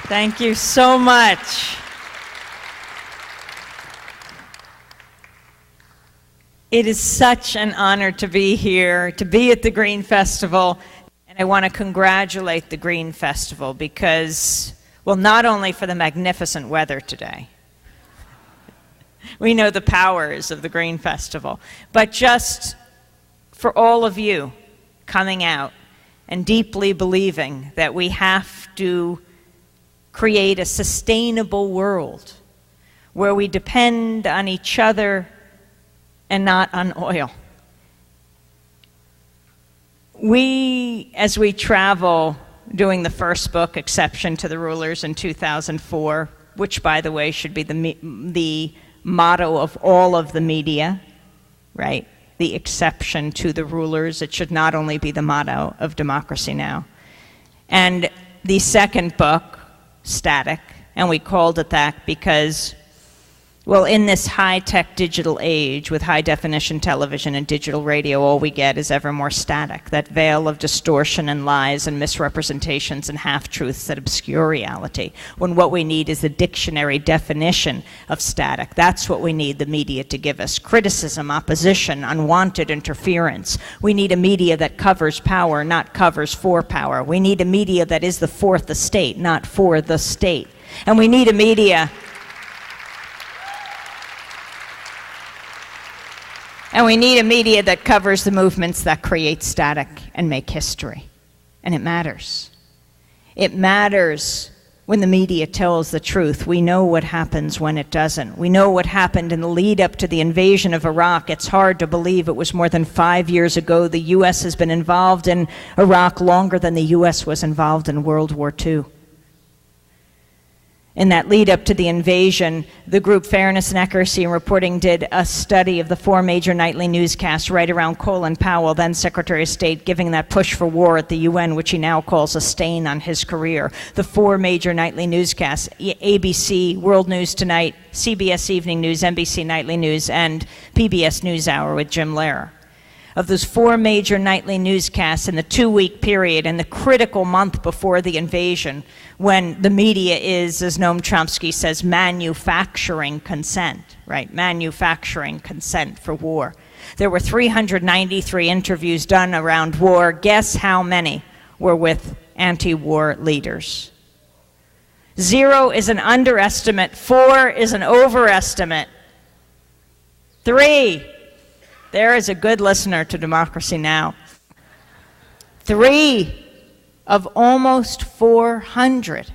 Thank you so much. It is such an honor to be here, to be at the Green Festival, and I want to congratulate the Green Festival because, well, not only for the magnificent weather today, we know the powers of the Green Festival, but just for all of you coming out and deeply believing that we have to create a sustainable world where we depend on each other and not on oil. We, as we travel doing the first book, Exception to the Rulers, in 2004, which, by the way, should be the motto of all of the media, right? The exception to the rulers. It should not only be the motto of Democracy Now! And the second book, Static, and we called it that because, well, in this high-tech digital age with high-definition television and digital radio, all we get is ever more static, that veil of distortion and lies and misrepresentations and half-truths that obscure reality, when what we need is the dictionary definition of static. That's what we need the media to give us: criticism, opposition, unwanted interference. We need a media that covers power, not covers for power. We need a media that is the fourth estate, not for the state. And we need a media that covers the movements that create static and make history. And it matters. It matters when the media tells the truth. We know what happens when it doesn't. We know what happened in the lead up to the invasion of Iraq. It's hard to believe it was more than 5 years ago. The U.S. has been involved in Iraq longer than the U.S. was involved in World War II. In that lead up to the invasion, the group Fairness and Accuracy in Reporting did a study of the 4 major nightly newscasts right around Colin Powell, then Secretary of State, giving that push for war at the UN, which he now calls a stain on his career. The 4 major nightly newscasts: ABC, World News Tonight, CBS Evening News, NBC Nightly News, and PBS NewsHour with Jim Lehrer. Of those 4 major nightly newscasts in the 2-week period and the critical month before the invasion, when the media is, as Noam Chomsky says, manufacturing consent, right? Manufacturing consent for war. There were 393 interviews done around war. Guess how many were with anti-war leaders? 0 is an underestimate. 4 is an overestimate. 3. There is a good listener to Democracy Now! 3 of almost 400.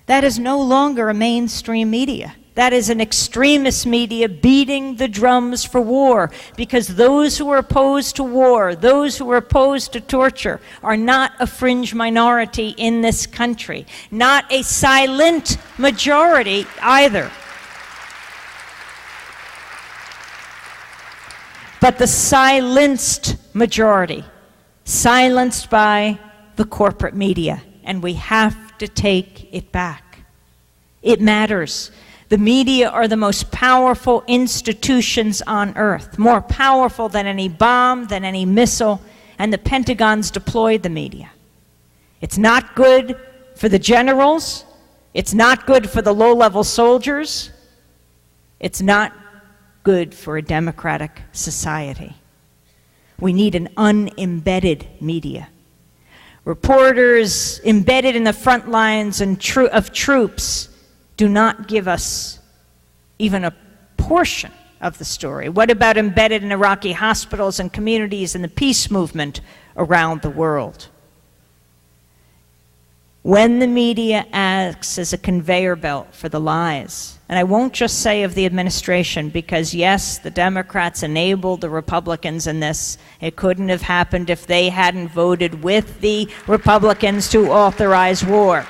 That is no longer a mainstream media. That is an extremist media beating the drums for war, because those who are opposed to war, those who are opposed to torture, are not a fringe minority in this country. Not a silent majority either. But the silenced majority, silenced by the corporate media, and we have to take it back. It matters. The media are the most powerful institutions on earth, more powerful than any bomb, than any missile, and the Pentagon's deployed the media. It's not good for the generals. It's not good for the low-level soldiers. It's not good for a democratic society. We need an unembedded media. Reporters embedded in the front lines and of troops do not give us even a portion of the story. What about embedded in Iraqi hospitals and communities and the peace movement around the world? When the media acts as a conveyor belt for the lies, and I won't just say of the administration, because yes, the Democrats enabled the Republicans in this. It couldn't have happened if they hadn't voted with the Republicans to authorize war.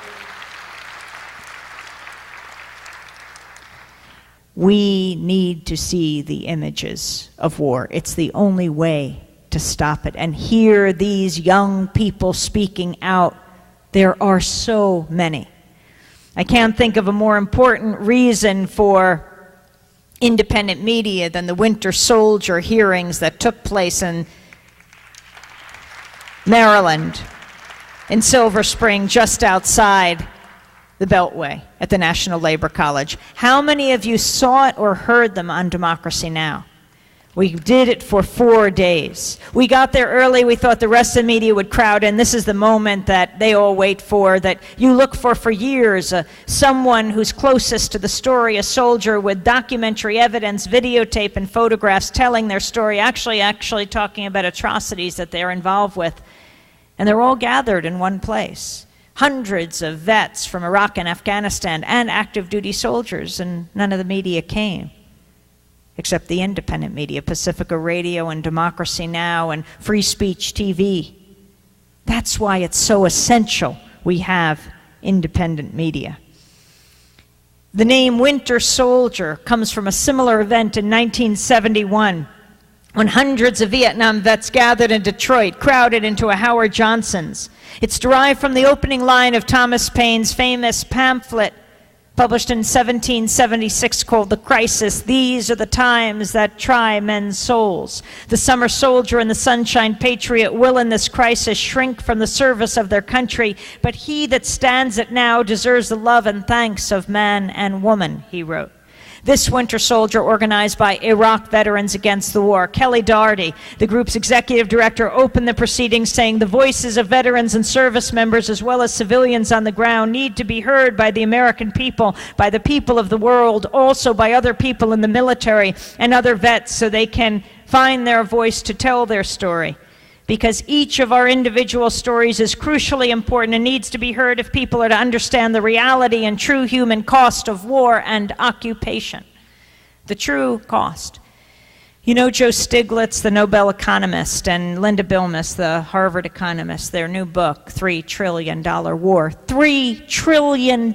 We need to see the images of war. It's the only way to stop it. And hear these young people speaking out. There are so many. I can't think of a more important reason for independent media than the Winter Soldier hearings that took place in Maryland, in Silver Spring, just outside the Beltway at the National Labor College. How many of you saw it or heard them on Democracy Now? We did it for 4 days. We got there early. We thought the rest of the media would crowd in. This is the moment that they all wait for, that you look for years. Someone who's closest to the story, a soldier with documentary evidence, videotape, and photographs telling their story, actually talking about atrocities that they're involved with. And they're all gathered in one place. Hundreds of vets from Iraq and Afghanistan and active duty soldiers, and none of the media came. Except the independent media, Pacifica Radio and Democracy Now! And Free Speech TV. That's why it's so essential we have independent media. The name Winter Soldier comes from a similar event in 1971, when hundreds of Vietnam vets gathered in Detroit, crowded into a Howard Johnson's. It's derived from the opening line of Thomas Paine's famous pamphlet, published in 1776, called The Crisis. These are the times that try men's souls. The summer soldier and the sunshine patriot will in this crisis shrink from the service of their country, but he that stands it now deserves the love and thanks of man and woman, he wrote. This Winter Soldier, organized by Iraq Veterans Against the War. Kelly Doherty, the group's executive director, opened the proceedings saying the voices of veterans and service members as well as civilians on the ground need to be heard by the American people, by the people of the world, also by other people in the military and other vets, so they can find their voice to tell their story. Because each of our individual stories is crucially important and needs to be heard if people are to understand the reality and true human cost of war and occupation. The true cost. You know Joe Stiglitz, the Nobel economist, and Linda Bilmes, the Harvard economist, their new book, $3 Trillion War. $3 trillion.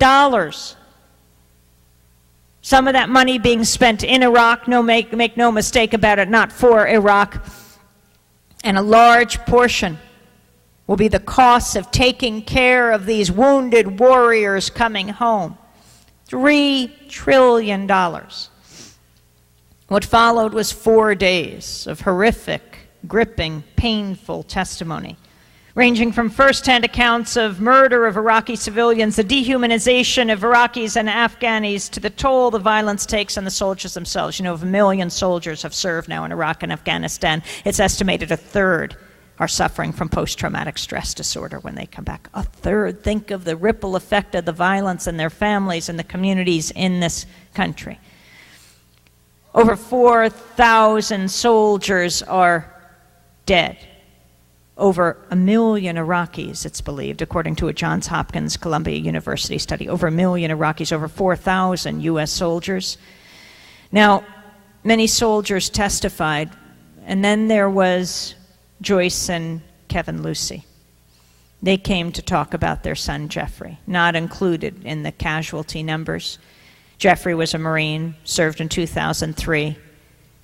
Some of that money being spent in Iraq, make no mistake about it, not for Iraq. And a large portion will be the cost of taking care of these wounded warriors coming home. $3 trillion. What followed was 4 days of horrific, gripping, painful testimony, ranging from first-hand accounts of murder of Iraqi civilians, the dehumanization of Iraqis and Afghanis, to the toll the violence takes on the soldiers themselves. You know, 1 million soldiers have served now in Iraq and Afghanistan. It's estimated a third are suffering from post-traumatic stress disorder when they come back. A third. Think of the ripple effect of the violence in their families and the communities in this country. Over 4,000 soldiers are dead. Over 1 million Iraqis, it's believed, according to a Johns Hopkins Columbia University study. Over 1 million Iraqis, over 4,000 U.S. soldiers. Now, many soldiers testified, and then there was Joyce and Kevin Lucy. They came to talk about their son, Jeffrey, not included in the casualty numbers. Jeffrey was a Marine, served in 2003.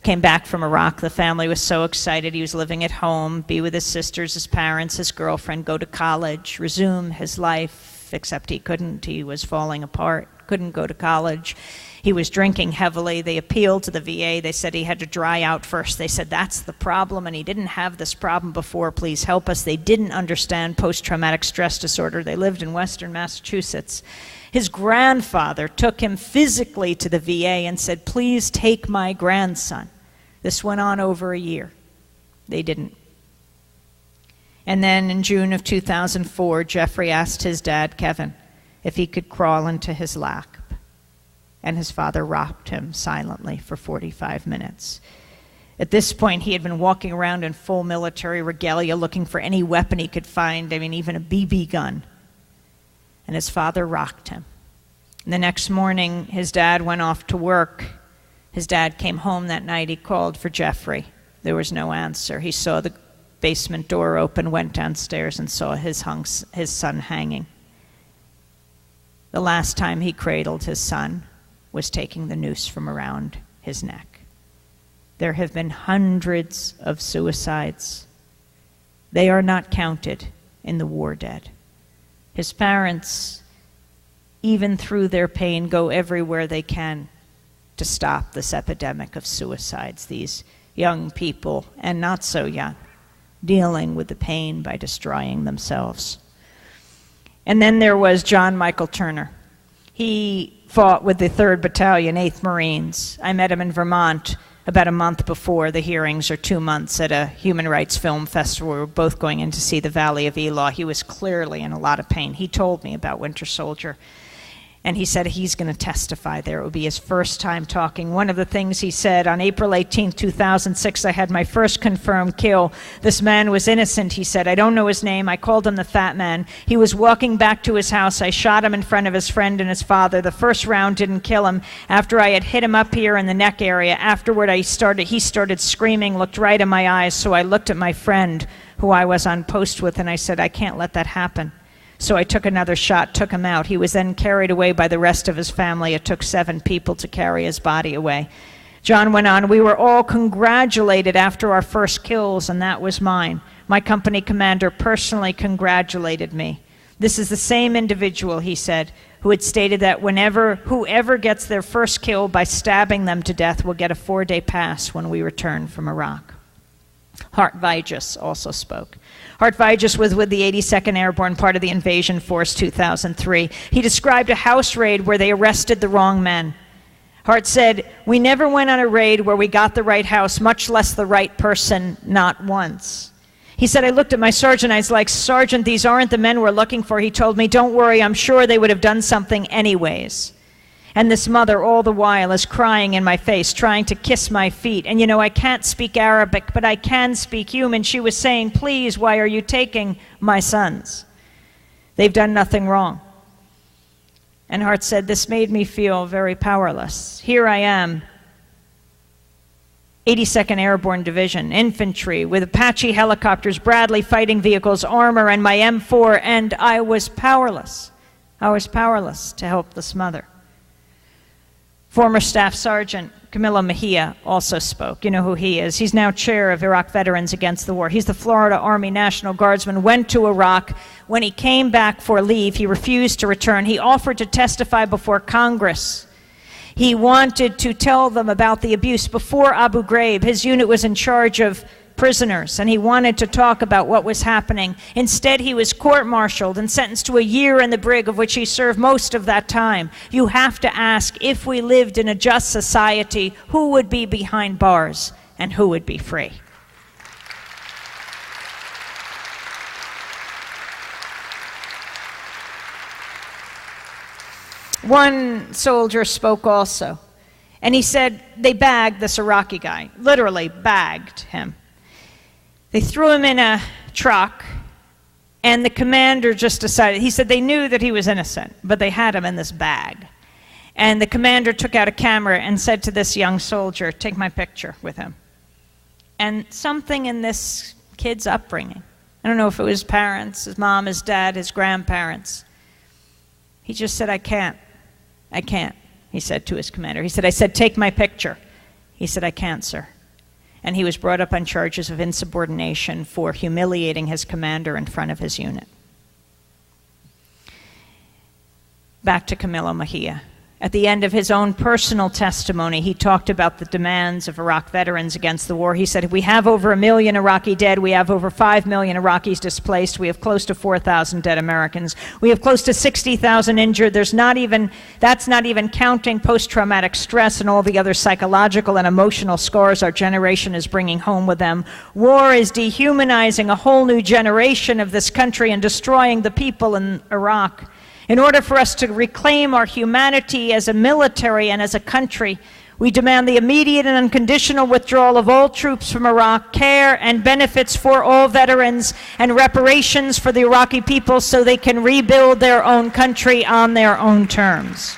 Came back from Iraq. The family was so excited. He was living at home, be with his sisters, his parents, his girlfriend, go to college, resume his life, except he couldn't. He was falling apart, couldn't go to college. He was drinking heavily. They appealed to the VA. They said he had to dry out first. They said, that's the problem, and he didn't have this problem before. Please help us. They didn't understand post-traumatic stress disorder. They lived in Western Massachusetts. His grandfather took him physically to the VA and said, please take my grandson. This went on over a year. They didn't. And then in June of 2004, Jeffrey asked his dad, Kevin, if he could crawl into his lap. And his father rocked him silently for 45 minutes. At this point, he had been walking around in full military regalia looking for any weapon he could find, even a BB gun. And his father rocked him. And the next morning, his dad went off to work. His dad came home that night. He called for Jeffrey. There was no answer. He saw the basement door open, went downstairs, and saw his son hanging. The last time he cradled his son was taking the noose from around his neck. There have been hundreds of suicides. They are not counted in the war dead. His parents, even through their pain, go everywhere they can to stop this epidemic of suicides. These young people, and not so young, dealing with the pain by destroying themselves. And then there was John Michael Turner. He fought with the 3rd Battalion, 8th Marines. I met him in Vermont about a month before the hearings, or 2 months, at a human rights film festival. We were both going in to see The Valley of Elah. He was clearly in a lot of pain. He told me about Winter Soldier. And he said he's going to testify there. It would be his first time talking. One of the things he said, on April 18, 2006, I had my first confirmed kill. This man was innocent, he said. I don't know his name. I called him the Fat Man. He was walking back to his house. I shot him in front of his friend and his father. The first round didn't kill him. After I had hit him up here in the neck area, afterward he started screaming, looked right in my eyes. So I looked at my friend, who I was on post with, and I said, I can't let that happen. So I took another shot, took him out. He was then carried away by the rest of his family. It took 7 people to carry his body away. John went on, we were all congratulated after our first kills, and that was mine. My company commander personally congratulated me. This is the same individual, he said, who had stated that whoever gets their first kill by stabbing them to death will get a 4-day pass when we return from Iraq. Hart Vigus also spoke. Hart Vigus was with the 82nd Airborne, part of the Invasion Force, 2003. He described a house raid where they arrested the wrong men. Hart said, we never went on a raid where we got the right house, much less the right person, not once. He said, I looked at my sergeant, I was like, Sergeant, these aren't the men we're looking for. He told me, don't worry, I'm sure they would have done something anyways. And this mother all the while is crying in my face, trying to kiss my feet. And you know, I can't speak Arabic, but I can speak human. She was saying, please, why are you taking my sons? They've done nothing wrong. And Hart said, this made me feel very powerless. Here I am, 82nd Airborne Division, infantry, with Apache helicopters, Bradley fighting vehicles, armor, and my M4, and I was powerless. I was powerless to help this mother. Former Staff Sergeant Camilo Mejia also spoke. You know who he is. He's now chair of Iraq Veterans Against the War. He's the Florida Army National Guardsman, went to Iraq. When he came back for leave, he refused to return. He offered to testify before Congress. He wanted to tell them about the abuse before Abu Ghraib. His unit was in charge of prisoners, and he wanted to talk about what was happening. Instead, he was court-martialed and sentenced to a year in the brig, of which he served most of that time. You have to ask, if we lived in a just society, who would be behind bars and who would be free? One soldier spoke also, and he said they bagged this Iraqi guy, literally bagged him. They threw him in a truck, and the commander just decided, he said they knew that he was innocent, but they had him in this bag. And the commander took out a camera and said to this young soldier, take my picture with him. And something in this kid's upbringing, I don't know if it was his parents, his mom, his dad, his grandparents, he just said, I can't, he said to his commander. He said, I said, take my picture. He said, I can't, sir. And he was brought up on charges of insubordination for humiliating his commander in front of his unit. Back to Camilo Mejia. At the end of his own personal testimony, he talked about the demands of Iraq Veterans Against the War. He said, we have over 1 million Iraqi dead. We have over 5 million Iraqis displaced. We have close to 4,000 dead Americans. We have close to 60,000 injured. That's not even counting post-traumatic stress and all the other psychological and emotional scars our generation is bringing home with them. War is dehumanizing a whole new generation of this country and destroying the people in Iraq. In order for us to reclaim our humanity as a military and as a country, we demand the immediate and unconditional withdrawal of all troops from Iraq, care and benefits for all veterans, and reparations for the Iraqi people so they can rebuild their own country on their own terms.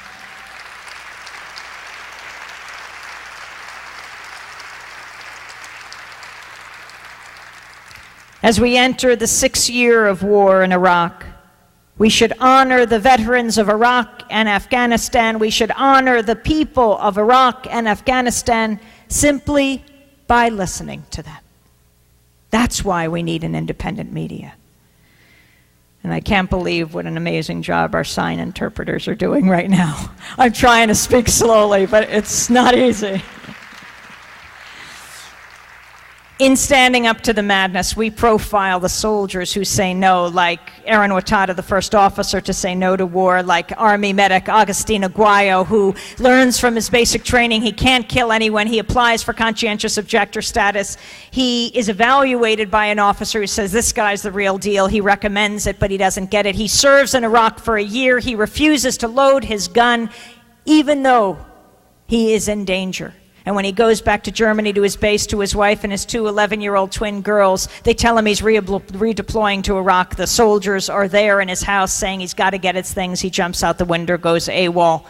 As we enter the 6th year of war in Iraq, we should honor the veterans of Iraq and Afghanistan. We should honor the people of Iraq and Afghanistan simply by listening to them. That's why we need an independent media. And I can't believe what an amazing job our sign interpreters are doing right now. I'm trying to speak slowly, but it's not easy. In Standing Up to the Madness, we profile the soldiers who say no, like Aaron Watada, the first officer to say no to war, like Army medic Agustin Aguayo, who learns from his basic training he can't kill anyone. He applies for conscientious objector status. He is evaluated by an officer who says, this guy's the real deal. He recommends it, but he doesn't get it. He serves in Iraq for a year. He refuses to load his gun, even though he is in danger. And when he goes back to Germany to his base, to his wife and his two 11-year-old twin girls, they tell him he's redeploying to Iraq. The soldiers are there in his house saying he's got to get his things. He jumps out the window, goes AWOL.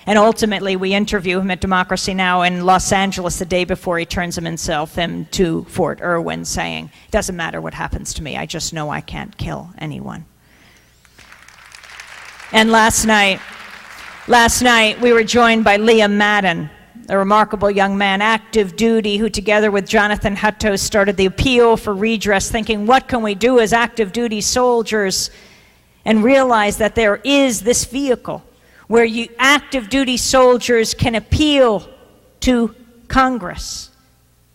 And ultimately, we interview him at Democracy Now! In Los Angeles the day before he turns himself into Fort Irwin, saying, it doesn't matter what happens to me, I just know I can't kill anyone. And last night we were joined by Liam Madden, a remarkable young man, active duty, who together with Jonathan Hutto started the Appeal for Redress, thinking, what can we do as active duty soldiers? And realized that there is this vehicle where active duty soldiers can appeal to Congress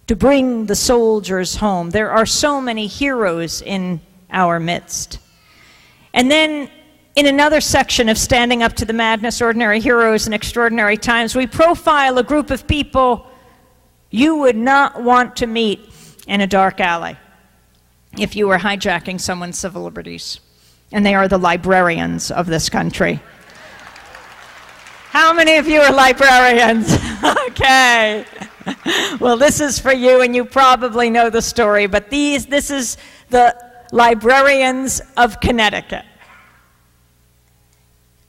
to bring the soldiers home. There are so many heroes in our midst. And then in another section of Standing Up to the Madness, Ordinary Heroes in Extraordinary Times, we profile a group of people you would not want to meet in a dark alley if you were hijacking someone's civil liberties. And they are the librarians of this country. How many of you are librarians? Okay. Well, this is for you, and you probably know the story, but this is the librarians of Connecticut.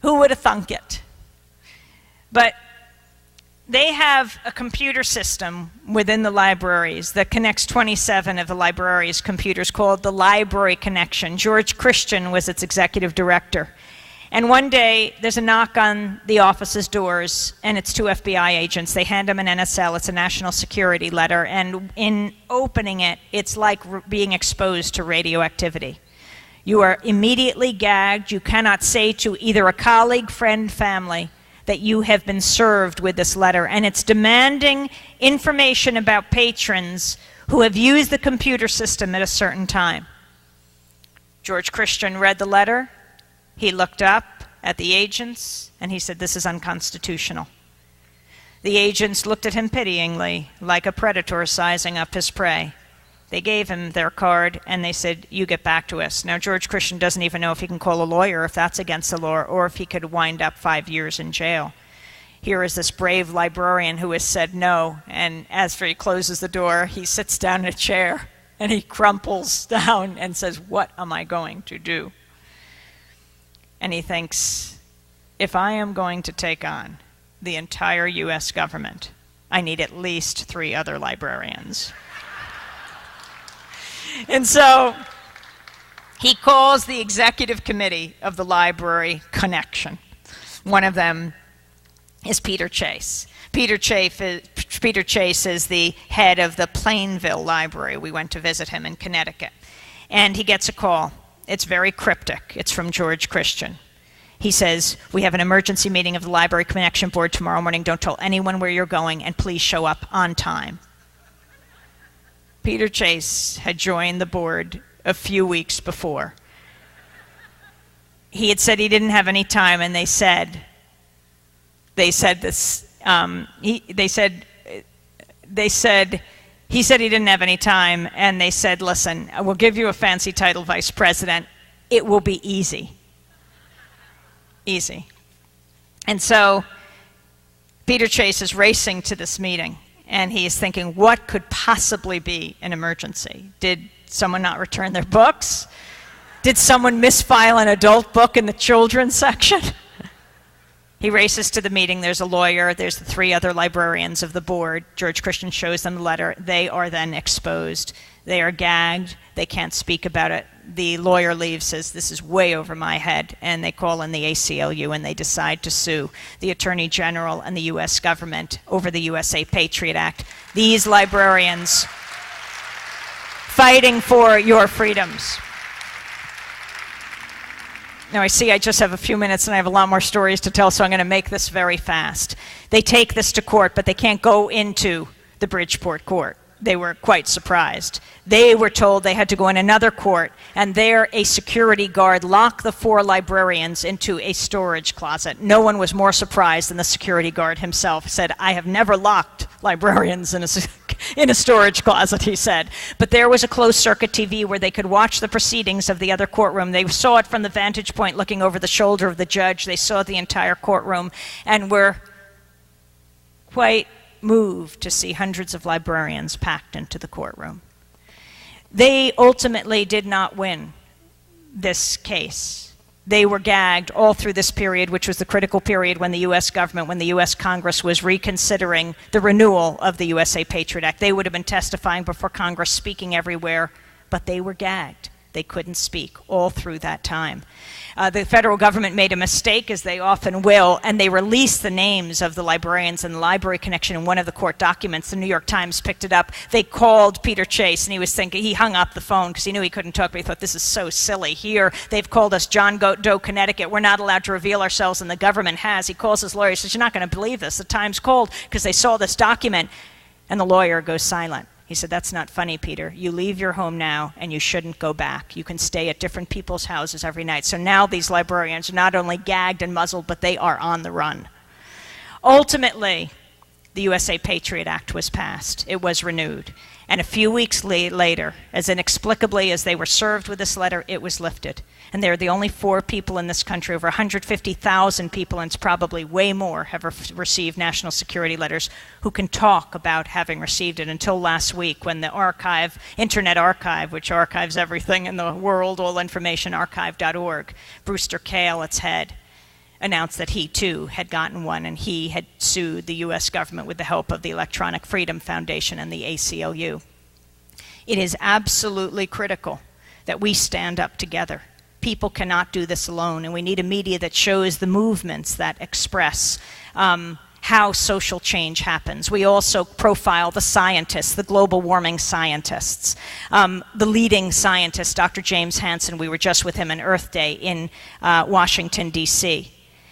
Who would have thunk it? But they have a computer system within the libraries that connects 27 of the library's computers called the Library Connection. George Christian was its executive director. And one day, there's a knock on the office's doors, and it's two FBI agents. They hand him an NSL. It's a national security letter. And in opening it, it's like being exposed to radioactivity. You are immediately gagged. You cannot say to either a colleague, friend, family that you have been served with this letter. And it's demanding information about patrons who have used the computer system at a certain time. George Christian read the letter. He looked up at the agents, and he said, this is unconstitutional. The agents looked at him pityingly, like a predator sizing up his prey. They gave him their card, and they said, you get back to us. Now, George Christian doesn't even know if he can call a lawyer, if that's against the law, or if he could wind up 5 years in jail. Here is this brave librarian who has said no, and as he closes the door, he sits down in a chair, and he crumples down and says, what am I going to do? And he thinks, if I am going to take on the entire U.S. government, I need at least 3 other librarians. And so he calls the executive committee of the Library Connection. One of them is Peter Chase. Peter Chase is the head of the Plainville Library. We went to visit him in Connecticut. And he gets a call. It's very cryptic. It's from George Christian. He says, we have an emergency meeting of the Library Connection Board tomorrow morning. Don't tell anyone where you're going, and please show up on time. Peter Chase had joined the board a few weeks before. He had said he didn't have any time, and he said he didn't have any time, and they said, listen, we'll give you a fancy title, Vice President. It will be easy. Easy. And so Peter Chase is racing to this meeting, and he is thinking, what could possibly be an emergency? Did someone not return their books? Did someone misfile an adult book in the children's section? He races to the meeting. There's a lawyer. There's the 3 other librarians of the board. George Christian shows them the letter. They are then exposed. They are gagged. They can't speak about it. The lawyer leaves, says, this is way over my head, and they call in the ACLU, and they decide to sue the Attorney General and the U.S. government over the USA Patriot Act. These librarians fighting for your freedoms. Now, I see I just have a few minutes, and I have a lot more stories to tell, so I'm going to make this very fast. They take this to court, but they can't go into the Bridgeport court they were quite surprised. They were told they had to go in another court, and there a security guard locked the 4 librarians into a storage closet. No one was more surprised than the security guard himself. He said, "I have never locked librarians in a storage closet," he said. But there was a closed-circuit TV where they could watch the proceedings of the other courtroom. They saw it from the vantage point looking over the shoulder of the judge. They saw the entire courtroom and were quite moved to see hundreds of librarians packed into the courtroom. They ultimately did not win this case. They were gagged all through this period, which was the critical period when the U.S. government, when the U.S. Congress was reconsidering the renewal of the USA Patriot Act. They would have been testifying before Congress, speaking everywhere, but they were gagged. They couldn't speak all through that time. The federal government made a mistake, as they often will, and they released the names of the librarians and the library connection in one of the court documents. The New York Times picked it up. They called Peter Chase, and he was thinking, he hung up the phone because he knew he couldn't talk, but he thought, this is so silly. Here, they've called us John Doe, Connecticut. We're not allowed to reveal ourselves, and the government has. He calls his lawyer. He says, "You're not going to believe this. The Times called because they saw this document." And the lawyer goes silent. He said, "That's not funny, Peter. You leave your home now, and you shouldn't go back. You can stay at different people's houses every night." So now these librarians are not only gagged and muzzled, but they are on the run. Ultimately, the USA Patriot Act was passed. It was renewed. And a few weeks later, as inexplicably as they were served with this letter, it was lifted. And they're the only 4 people in this country, over 150,000 people, and it's probably way more, have received national security letters, who can talk about having received it, until last week when the archive, Internet Archive, which archives everything in the world, all information, archive.org, Brewster Kahle, its head, announced that he too had gotten one, and he had sued the U.S. government with the help of the Electronic Freedom Foundation and the ACLU. It is absolutely critical that we stand up together. People cannot do this alone, and we need a media that shows the movements that express how social change happens. We also profile the scientists, the global warming scientists. The leading scientist, Dr. James Hansen, we were just with him on Earth Day in Washington, D.C.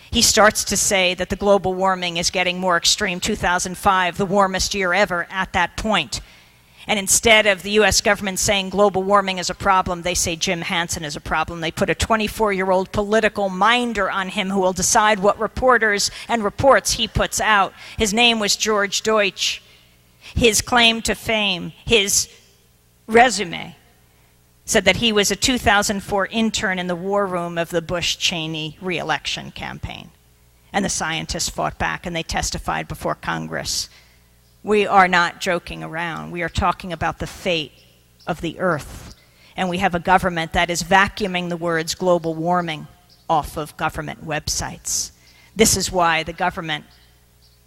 He starts to say that the global warming is getting more extreme. 2005, the warmest year ever at that point. And instead of the U.S. government saying global warming is a problem, they say Jim Hansen is a problem. They put a 24-year-old political minder on him who will decide what reporters and reports he puts out. His name was George Deutsch. His claim to fame, his resume, said that he was a 2004 intern in the war room of the Bush-Cheney re-election campaign. And the scientists fought back, and they testified before Congress. We are not joking around. We are talking about the fate of the Earth. And we have a government that is vacuuming the words global warming off of government websites. This is why the government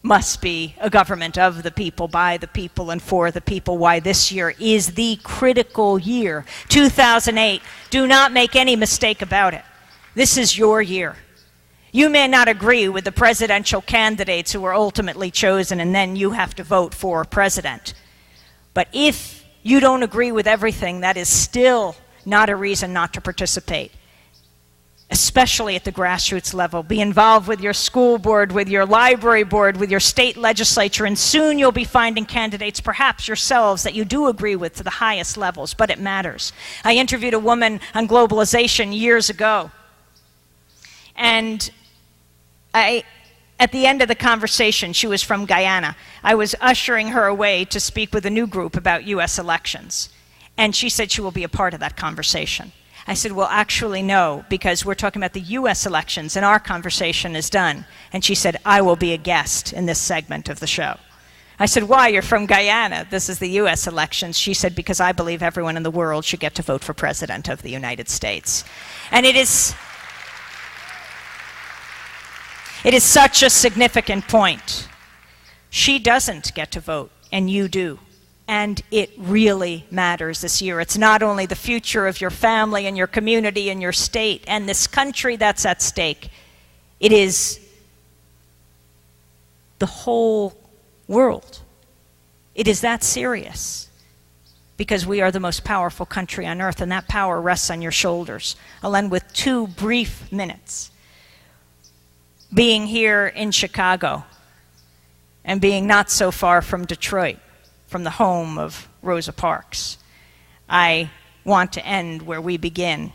must be a government of the people, by the people, and for the people. Why this year is the critical year. 2008, do not make any mistake about it. This is your year. You may not agree with the presidential candidates who were ultimately chosen, and then you have to vote for president. But if you don't agree with everything, that is still not a reason not to participate, especially at the grassroots level. Be involved with your school board, with your library board, with your state legislature, and soon you'll be finding candidates, perhaps yourselves, that you do agree with to the highest levels, but it matters. I interviewed a woman on globalization years ago, and at the end of the conversation, she was from Guyana. I was ushering her away to speak with a new group about U.S. elections, and she said she will be a part of that conversation. I said, well, actually, no, because we're talking about the U.S. elections, and our conversation is done. And she said, I will be a guest in this segment of the show. I said, why? You're from Guyana. This is the U.S. elections. She said, because I believe everyone in the world should get to vote for President of the United States. And it is such a significant point. She doesn't get to vote, and you do. And it really matters this year. It's not only the future of your family and your community and your state and this country that's at stake. It is the whole world. It is that serious, because we are the most powerful country on earth, and that power rests on your shoulders. I'll end with 2 brief minutes. Being here in Chicago and being not so far from Detroit, from the home of Rosa Parks. I want to end where we begin.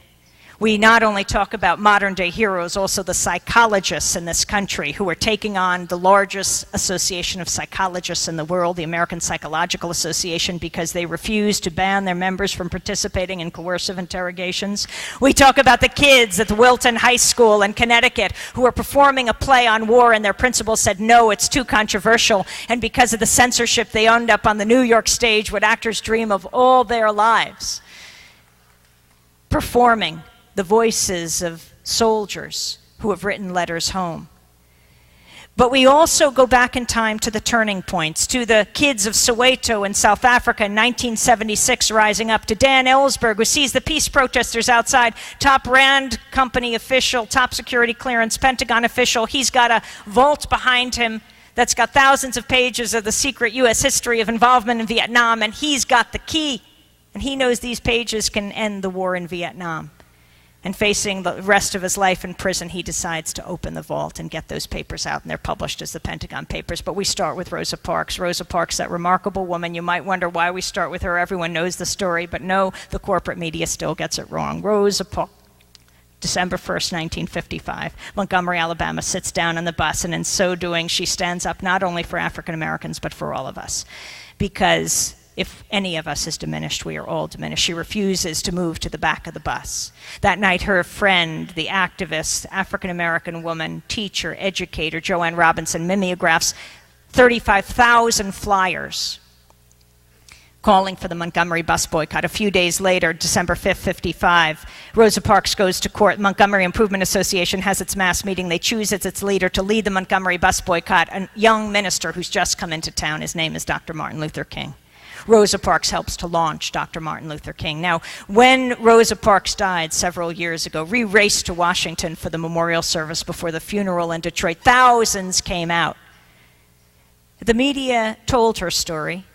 We not only talk about modern-day heroes, also the psychologists in this country who are taking on the largest association of psychologists in the world, the American Psychological Association, because they refuse to ban their members from participating in coercive interrogations. We talk about the kids at the Wilton High School in Connecticut who are performing a play on war, and their principal said, no, it's too controversial. And because of the censorship, they end up on the New York stage, what actors dream of all their lives, performing the voices of soldiers who have written letters home. But we also go back in time to the turning points, to the kids of Soweto in South Africa in 1976 rising up, to Dan Ellsberg, who sees the peace protesters outside, top Rand Company official, top security clearance, Pentagon official. He's got a vault behind him that's got thousands of pages of the secret U.S. history of involvement in Vietnam, and he's got the key. And he knows these pages can end the war in Vietnam. And facing the rest of his life in prison, he decides to open the vault and get those papers out, and they're published as the Pentagon Papers. But we start with Rosa Parks. Rosa Parks, that remarkable woman. You might wonder why we start with her. Everyone knows the story, but no, the corporate media still gets it wrong. Rosa Parks, December 1st, 1955, Montgomery, Alabama, sits down on the bus, and in so doing, she stands up not only for African Americans, but for all of us. Because if any of us is diminished, we are all diminished. She refuses to move to the back of the bus. That night, her friend, the activist, African-American woman, teacher, educator, Joanne Robinson, mimeographs 35,000 flyers calling for the Montgomery bus boycott. A few days later, December 5th, 55, Rosa Parks goes to court. Montgomery Improvement Association has its mass meeting. They choose as its leader to lead the Montgomery bus boycott a young minister who's just come into town. His name is Dr. Martin Luther King. Rosa Parks helps to launch Dr. Martin Luther King. Now, when Rosa Parks died several years ago, we raced to Washington for the memorial service before the funeral in Detroit. Thousands came out. The media told her story.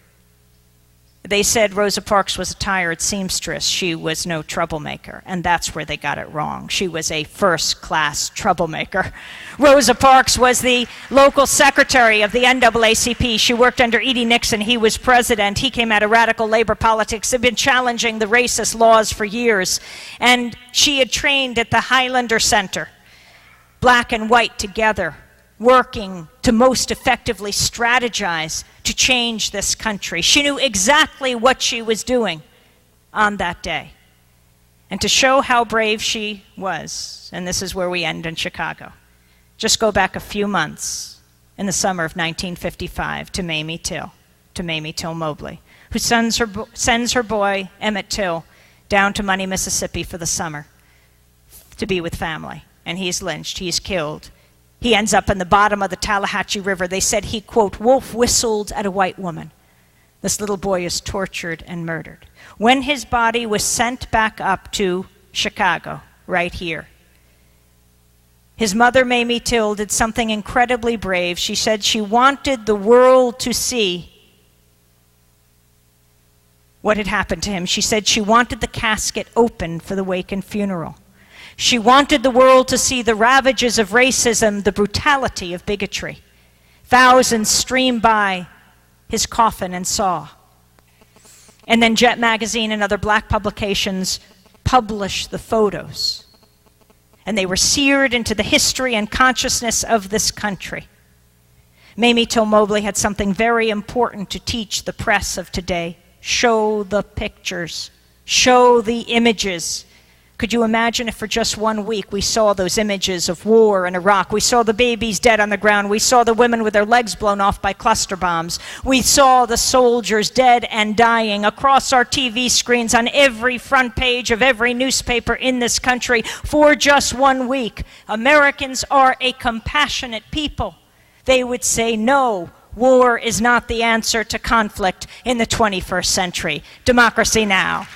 They said Rosa Parks was a tired seamstress. She was no troublemaker, and that's where they got it wrong. She was a first-class troublemaker. Rosa Parks was the local secretary of the NAACP. She worked under E.D. Nixon. He was president. He came out of radical labor politics, had been challenging the racist laws for years, and she had trained at the Highlander Center, black and white together, working to most effectively strategize to change this country. She knew exactly what she was doing on that day. And to show how brave she was, and this is where we end in Chicago, just go back a few months in the summer of 1955 to Mamie Till Mobley, who sends her boy, Emmett Till, down to Money, Mississippi for the summer to be with family. And he's lynched, he's killed. He ends up in the bottom of the Tallahatchie River. They said he, quote, wolf whistled at a white woman. This little boy is tortured and murdered. When his body was sent back up to Chicago, right here, his mother, Mamie Till, did something incredibly brave. She said she wanted the world to see what had happened to him. She said she wanted the casket open for the wake and funeral. She wanted the world to see the ravages of racism, the brutality of bigotry. Thousands streamed by his coffin and saw. And then Jet Magazine and other black publications published the photos. And they were seared into the history and consciousness of this country. Mamie Till Mobley had something very important to teach the press of today. Show the pictures. Show the images. Could you imagine if for just 1 week we saw those images of war in Iraq? We saw the babies dead on the ground. We saw the women with their legs blown off by cluster bombs. We saw the soldiers dead and dying across our TV screens on every front page of every newspaper in this country for just 1 week. Americans are a compassionate people. They would say, no, war is not the answer to conflict in the 21st century. Democracy Now!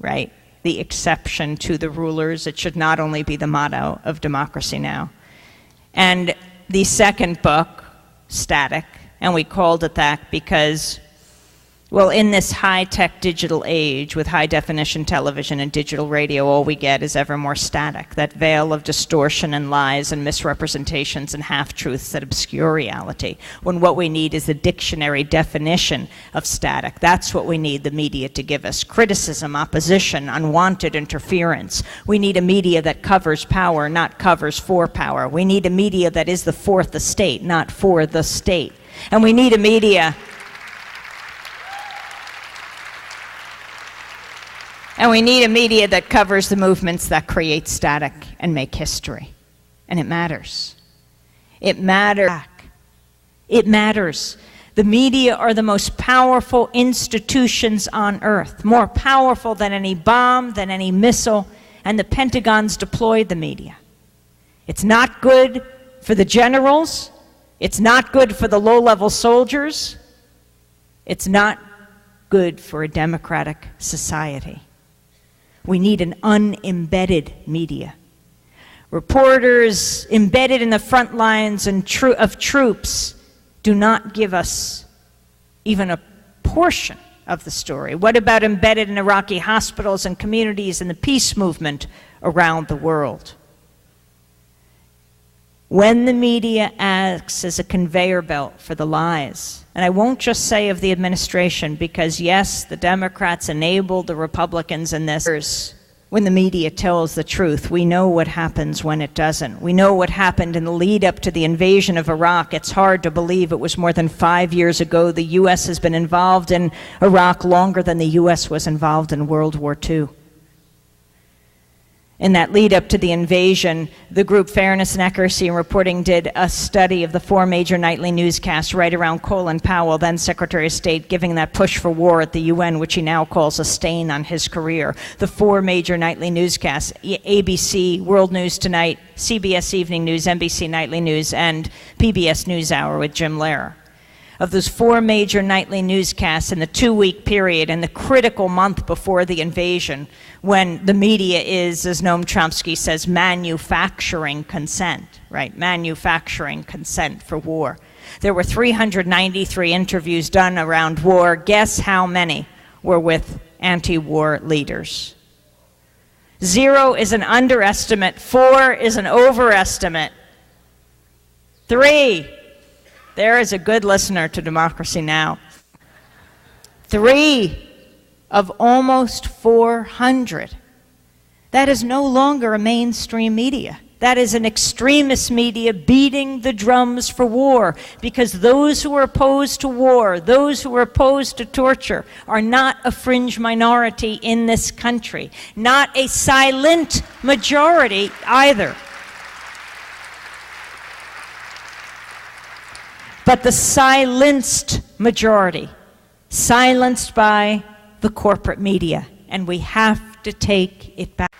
Right? The exception to the rulers. It should not only be the motto of Democracy Now! And the second book, Static, and we called it that because Well, in this high-tech digital age with high-definition television and digital radio, all we get is ever more static, that veil of distortion and lies and misrepresentations and half-truths that obscure reality, when what we need is the dictionary definition of static. That's what we need the media to give us: criticism, opposition, unwanted interference. We need a media that covers power, not covers for power. We need a media that is the fourth estate, not for the state. And we need a media... And we need a media that covers the movements that create static and make history. And it matters. It matters. It matters. The media are the most powerful institutions on earth, more powerful than any bomb, than any missile, and the Pentagon's deployed the media. It's not good for the generals. It's not good for the low-level soldiers. It's not good for a democratic society. We need an unembedded media. Reporters embedded in the front lines of troops do not give us even a portion of the story. What about embedded in Iraqi hospitals and communities and the peace movement around the world? When the media acts as a conveyor belt for the lies, and I won't just say of the administration, because yes, the Democrats enabled the Republicans in this. When the media tells the truth, we know what happens when it doesn't. We know what happened in the lead up to the invasion of Iraq. It's hard to believe it was more than 5 years ago. The U.S. has been involved in Iraq longer than the U.S. was involved in World War II. In that lead up to the invasion, the group Fairness and Accuracy in Reporting did a study of the 4 major nightly newscasts right around Colin Powell, then Secretary of State, giving that push for war at the UN, which he now calls a stain on his career. The 4 major nightly newscasts: ABC, World News Tonight, CBS Evening News, NBC Nightly News, and PBS NewsHour with Jim Lehrer. Of those 4 major nightly newscasts in the 2-week period and the critical month before the invasion, when the media is, as Noam Chomsky says, manufacturing consent, right? Manufacturing consent for war. There were 393 interviews done around war. Guess how many were with anti-war leaders? 0 is an underestimate. 4 is an overestimate. 3. There is a good listener to Democracy Now! 3 of almost 400. That is no longer a mainstream media. That is an extremist media beating the drums for war, because those who are opposed to war, those who are opposed to torture, are not a fringe minority in this country, not a silent majority either. But the silenced majority, silenced by the corporate media, and we have to take it back.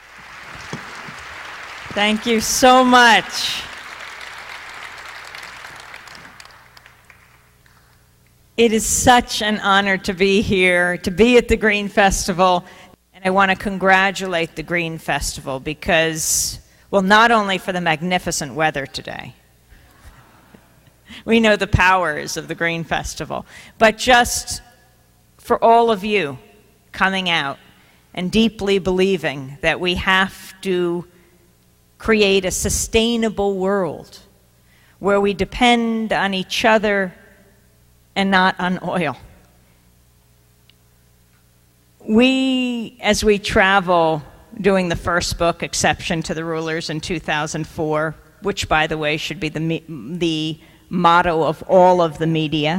Thank you so much. It is such an honor to be here, to be at the Green Festival, and I want to congratulate the Green Festival because, well, not only for the magnificent weather today, we know the powers of the Green Festival, but just for all of you coming out and deeply believing that we have to create a sustainable world where we depend on each other and not on oil. As we travel doing the first book, Exception to the Rulers, in 2004, which, by the way, should be the motto of all of the media,